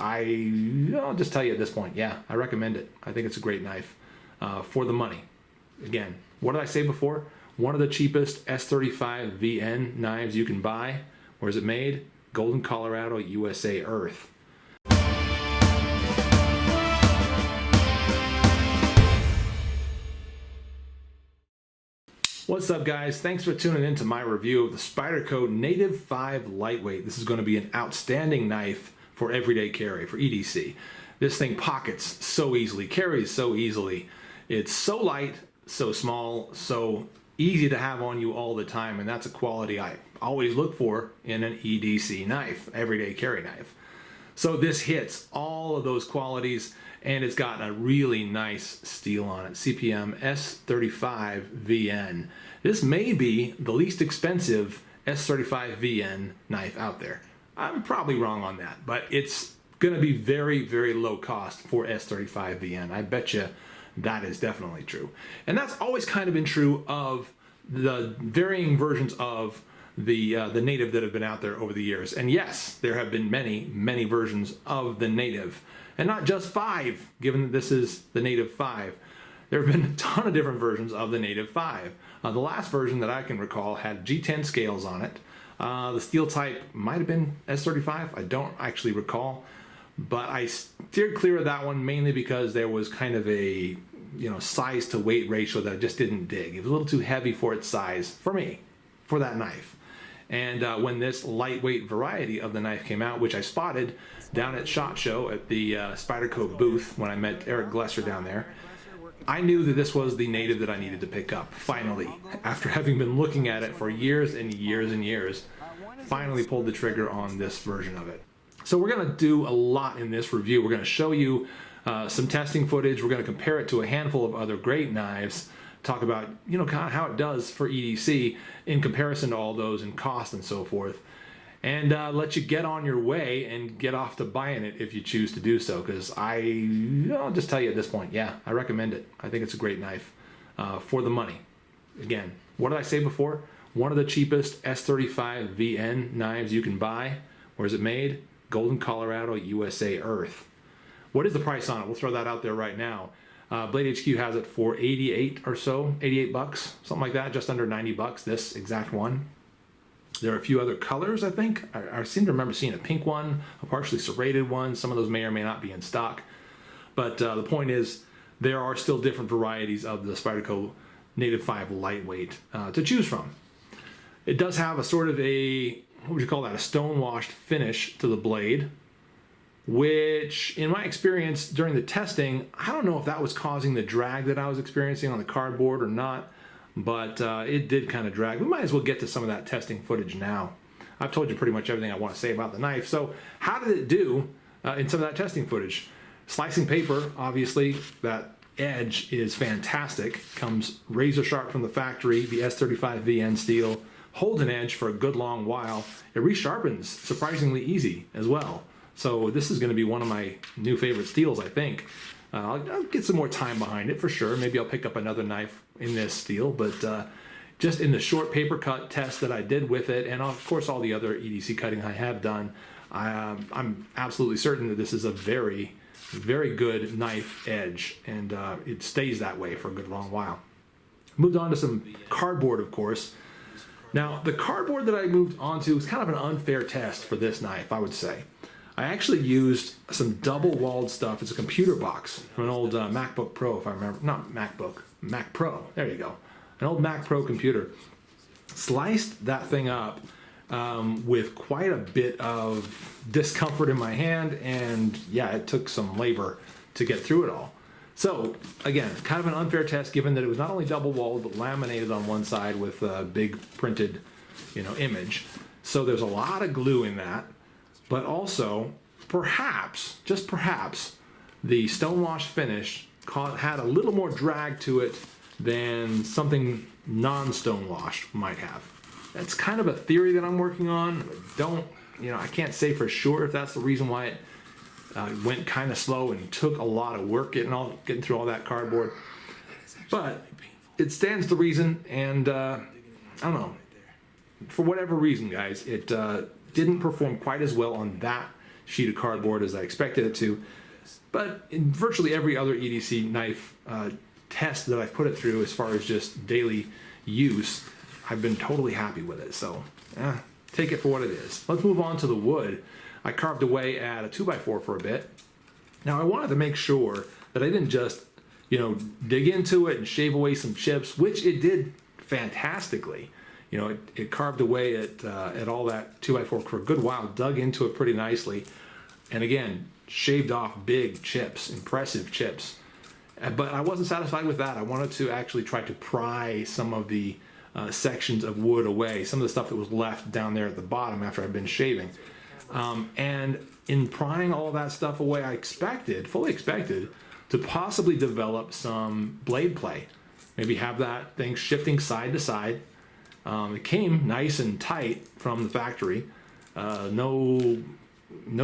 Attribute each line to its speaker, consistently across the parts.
Speaker 1: I'll just tell you at this point, yeah, I recommend it. I think it's a great knife for the money. Again, what did I say before? One of the cheapest S35 VN knives you can buy. Where is it made? Golden, Colorado, USA, Earth. What's up, guys? Thanks for tuning in to my review of the Spyderco Native 5 Lightweight. This is going to be an outstanding knife for everyday carry, for EDC. This thing pockets so easily, carries so easily. It's so light, so small, so easy to have on you all the time, and that's a quality I always look for in an EDC knife, everyday carry knife. So this hits all of those qualities, and it's got a really nice steel on it. CPM S35 VN. This may be the least expensive S35 VN knife out there. I'm probably wrong on that, but it's going to be very, very low cost for S35 VN. I bet you that is definitely true. And that's always kind of been true of the varying versions of the Native that have been out there over the years. And yes, there have been many, many versions of the Native. And not just 5, given that this is the Native 5. There have been a ton of different versions of the Native 5. The last version that I can recall had G10 scales on it. The steel type might have been S35. I don't actually recall. But I steered clear of that one mainly because there was kind of a size to weight ratio that I just didn't dig. It was a little too heavy for its size, for me, for that knife. And when this lightweight variety of the knife came out, which I spotted down at SHOT Show at the Spyderco booth when I met Eric Glesser down there, I knew that this was the Native that I needed to pick up, finally. After having been looking at it for years and years and years, finally pulled the trigger on this version of it. So we're going to do a lot in this review. We're going to show you some testing footage. We're going to compare it to a handful of other great knives, talk about kind of how it does for EDC in comparison to all those in cost and so forth, and let you get on your way and get off to buying it if you choose to do so, because I'll just tell you at this point, yeah, I recommend it. I think it's a great knife for the money. Again, what did I say before? One of the cheapest S35 VN knives you can buy. Where is it made? Golden, Colorado, USA, Earth. What is the price on it? We'll throw that out there right now. BladeHQ has it for 88 or so, 88 bucks, something like that, just under 90 bucks, this exact one. There are a few other colors, I think. I seem to remember seeing a pink one, a partially serrated one. Some of those may or may not be in stock. But the point is, there are still different varieties of the Spyderco Native 5 Lightweight to choose from. It does have a sort of a, what would you call that, a stone-washed finish to the blade, which in my experience during the testing, I don't know if that was causing the drag that I was experiencing on the cardboard or not, but it did kind of drag. We might as well get to some of that testing footage now. I've told you pretty much everything I want to say about the knife. So how did it do in some of that testing footage? Slicing paper, obviously, that edge is fantastic. Comes razor sharp from the factory. The S35 VN steel holds an edge for a good long while. It resharpens surprisingly easy as well. So this is going to be one of my new favorite steels, I think. I'll get some more time behind it for sure. Maybe I'll pick up another knife in this steel, but just in the short paper cut test that I did with it, and of course all the other EDC cutting I have done, I'm absolutely certain that this is a very, very good knife edge, and it stays that way for a good long while. Moved on to some cardboard, of course. Now, the cardboard that I moved on to was kind of an unfair test for this knife, I would say. I actually used some double-walled stuff. It's a computer box from an old MacBook Pro, if I remember. Not MacBook, Mac Pro. There you go. An old Mac Pro computer. Sliced that thing up with quite a bit of discomfort in my hand, and yeah, it took some labor to get through it all. So, again, kind of an unfair test given that it was not only double-walled, but laminated on one side with a big printed, image. So there's a lot of glue in that. But also, perhaps, just perhaps, the stonewash finish had a little more drag to it than something non-stonewashed might have. That's kind of a theory that I'm working on. I can't say for sure if that's the reason why it went kind of slow and took a lot of work getting through all that cardboard. But it stands to reason, and I don't know. For whatever reason, guys, it didn't perform quite as well on that sheet of cardboard as I expected it to. But in virtually every other EDC knife test that I've put it through, as far as just daily use, I've been totally happy with it. So take it for what it is. Let's move on to the wood. I carved away at a 2x4 for a bit. Now I wanted to make sure that I didn't just, dig into it and shave away some chips, which it did fantastically. It carved away at all that 2x4 for a good while, dug into it pretty nicely, and again, shaved off big chips, impressive chips. But I wasn't satisfied with that. I wanted to actually try to pry some of the sections of wood away, some of the stuff that was left down there at the bottom after I'd been shaving. And in prying all that stuff away, I fully expected, to possibly develop some blade play. Maybe have that thing shifting side to side. It came nice and tight from the factory. No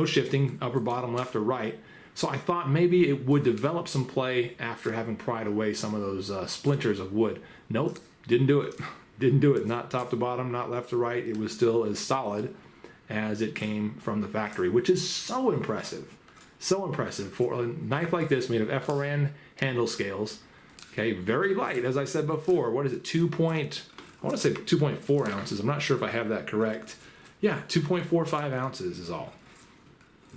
Speaker 1: shifting, upper, bottom, left, or right. So I thought maybe it would develop some play after having pried away some of those splinters of wood. Nope, didn't do it. Didn't do it. Not top to bottom, not left to right. It was still as solid as it came from the factory, which is so impressive. So impressive for a knife like this made of Frn handle scales. Okay, very light, as I said before. What is it? I want to say 2.4 ounces. I'm not sure if I have that correct. Yeah, 2.45 ounces is all.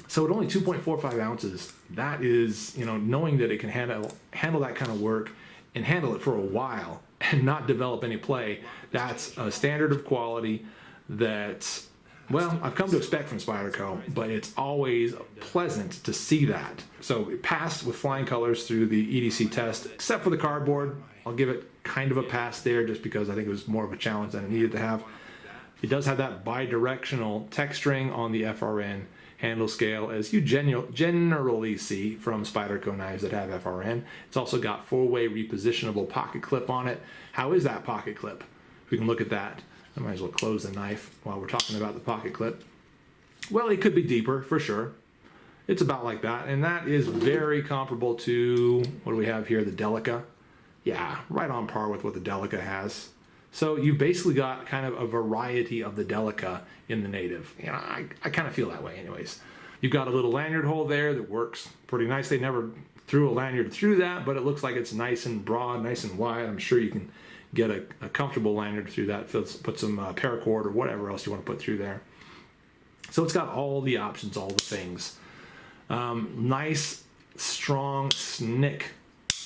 Speaker 1: So at only 2.45 ounces, that is, knowing that it can handle that kind of work and handle it for a while and not develop any play, that's a standard of quality that, well, I've come to expect from Spyderco, but it's always pleasant to see that. So it passed with flying colors through the EDC test, except for the cardboard. I'll give it kind of a pass there just because I think it was more of a challenge than it needed to have. It does have that bi-directional texturing on the Frn handle scale, as you generally see from Spyderco knives that have Frn. It's also got 4-way repositionable pocket clip on it. How is that pocket clip? We can look at that. I might as well close the knife while we're talking about the pocket clip. Well, it could be deeper for sure. It's about like that, and that is very comparable to, what do we have here, the Delica. Yeah, right on par with what the Delica has. So you've basically got kind of a variety of the Delica in the Native. I kind of feel that way anyways. You've got a little lanyard hole there that works pretty nicely. Never threw a lanyard through that, but it looks like it's nice and broad, nice and wide. I'm sure you can get a comfortable lanyard through that. Put some paracord or whatever else you want to put through there. So it's got all the options, all the things. Nice, strong snick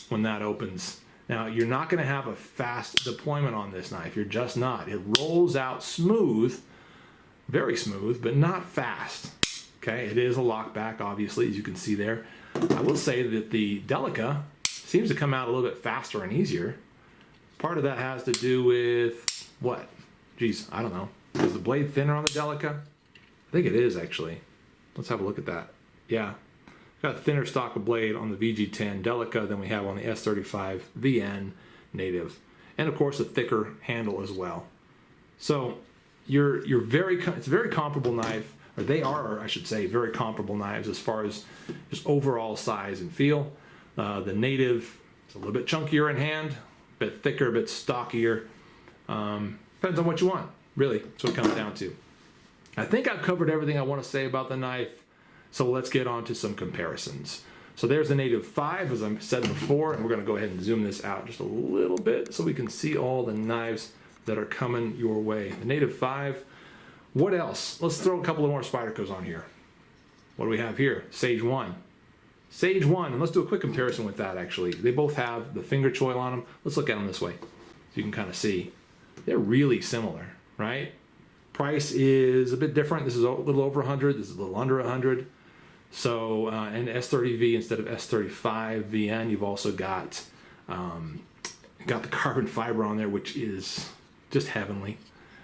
Speaker 1: when that opens. Now, you're not going to have a fast deployment on this knife. You're just not. It rolls out smooth, very smooth, but not fast. Okay, it is a lockback, obviously, as you can see there. I will say that the Delica seems to come out a little bit faster and easier. Part of that has to do with what? Geez, I don't know. Is the blade thinner on the Delica? I think it is, actually. Let's have a look at that. Yeah. Got a thinner stock of blade on the VG10 Delica than we have on the S35 VN Native, and of course a thicker handle as well. So it's a very comparable knife, or they are, I should say, very comparable knives as far as just overall size and feel. The Native is a little bit chunkier in hand, a bit thicker, a bit stockier. Depends on what you want, really. That's what it comes down to. I think I've covered everything I want to say about the knife. So let's get on to some comparisons. So there's the Native 5, as I said before, and we're going to go ahead and zoom this out just a little bit so we can see all the knives that are coming your way. The Native 5. What else? Let's throw a couple of more Spydercos on here. What do we have here? Sage 1. Sage 1, and let's do a quick comparison with that, actually. They both have the finger choil on them. Let's look at them this way so you can kind of see. They're really similar, right? Price is a bit different. This is a little over 100. This is a little under 100. So, and S30V instead of S35 VN, you've also got the carbon fiber on there, which is just heavenly.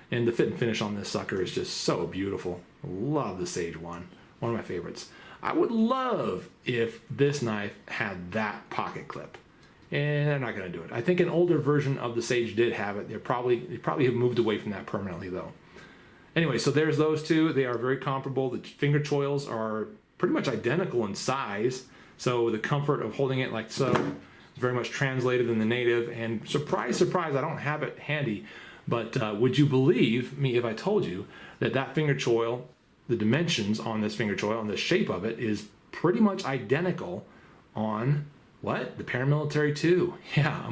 Speaker 1: And the fit and finish on this sucker is just so beautiful. Love the Sage 1. One of my favorites. I would love if this knife had that pocket clip. And they're not going to do it. I think an older version of the Sage did have it. They probably have moved away from that permanently, though. Anyway, so there's those two. They are very comparable. The finger choils are pretty much identical in size, so the comfort of holding it like so is very much translated in the Native. And surprise, surprise, I don't have it handy, but would you believe me if I told you that that finger choil the dimensions on this finger choil, and the shape of it is pretty much identical on what? The Paramilitary 2. Yeah,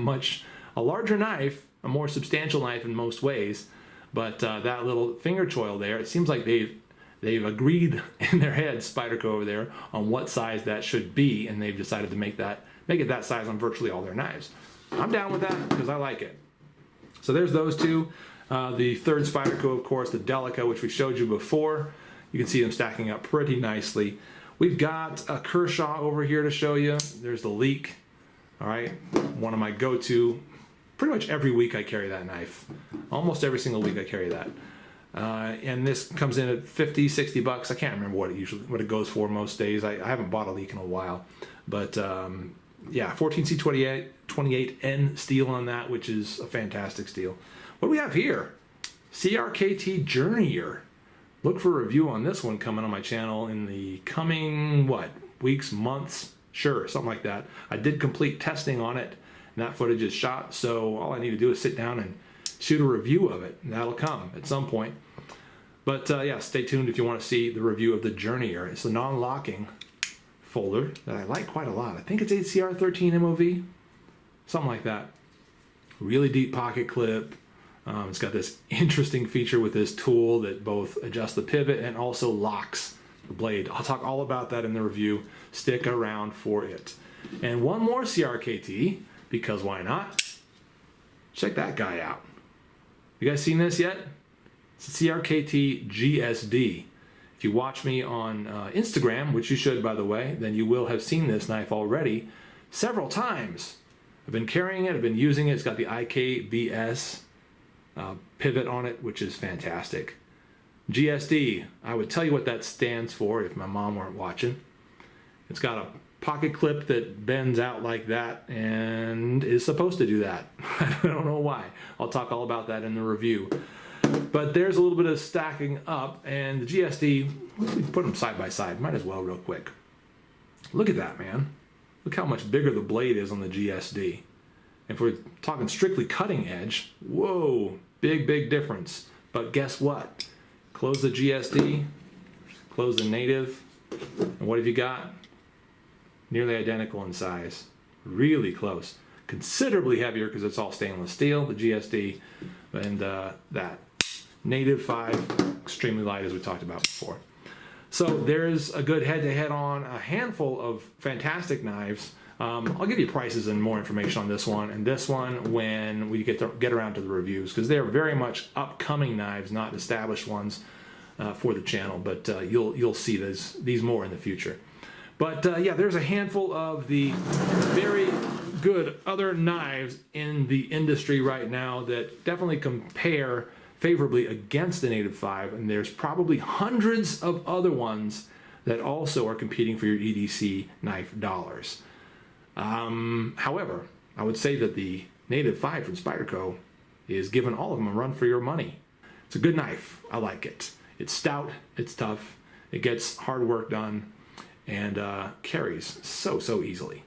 Speaker 1: a larger knife, a more substantial knife in most ways, but that little finger choil there, it seems like they've agreed in their heads, Spyderco over there, on what size that should be, and they've decided to make it that size on virtually all their knives. I'm down with that because I like it. So there's those two. The third Spyderco, of course, the Delica, which we showed you before. You can see them stacking up pretty nicely. We've got a Kershaw over here to show you. There's the Leek. All right, one of my go-to. Pretty much every week I carry that knife. Almost every single week I carry that. And this comes in at 50, 60 bucks. I can't remember what it goes for most days. I haven't bought a Leek in a while. But yeah, 14C28N steel on that, which is a fantastic steel. What do we have here? CRKT Journeyer. Look for a review on this one coming on my channel in the coming, weeks, months? Sure, something like that. I did complete testing on it, and that footage is shot, so all I need to do is sit down and shoot a review of it, and that'll come at some point. But yeah, stay tuned if you want to see the review of the Journeyer. It's a non-locking folder that I like quite a lot. I think it's ACR13 MOV, something like that. Really deep pocket clip. It's got this interesting feature with this tool that both adjusts the pivot and also locks the blade. I'll talk all about that in the review. Stick around for it. And one more CRKT, because why not? Check that guy out. You guys seen this yet? It's a CRKT GSD. If you watch me on Instagram, which you should, by the way, then you will have seen this knife already several times. I've been carrying it, I've been using it. It's got the IKBS pivot on it, which is fantastic. GSD, I would tell you what that stands for if my mom weren't watching. It's got a pocket clip that bends out like that and is supposed to do that. I don't know why. I'll talk all about that in the review. But there's a little bit of stacking up, and the GSD, we put them side by side. Might as well real quick. Look at that, man. Look how much bigger the blade is on the GSD. If we're talking strictly cutting edge, whoa, big difference. But guess what? Close the GSD, close the native, and what have you got? Nearly identical in size. Really close. Considerably heavier because it's all stainless steel, the GSD, and that native 5, extremely light as we talked about before. So there's a good head-to-head on a handful of fantastic knives. I'll give you prices and more information on this one and this one when we get around to the reviews, because they're very much upcoming knives, not established ones for the channel. But you'll see these more in the future. But yeah, there's a handful of the very good other knives in the industry right now that definitely compare favorably against the Native 5, and there's probably hundreds of other ones that also are competing for your EDC knife dollars. However, I would say that the Native 5 from Spyderco is giving all of them a run for your money. It's a good knife. I like it. It's stout, it's tough, it gets hard work done, and carries so easily.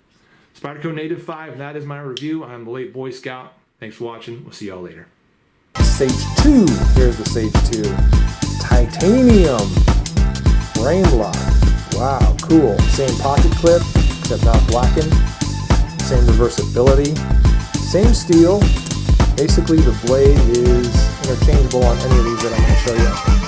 Speaker 1: Spyderco Native 5, that is my review. I'm the Late Boy Scout. Thanks for watching. We'll see y'all later.
Speaker 2: Sage 2. Here's the Sage 2. Titanium frame lock. Wow, cool. Same pocket clip, except not blackened. Same reversibility. Same steel. Basically, the blade is interchangeable on any of these that I'm going to show you.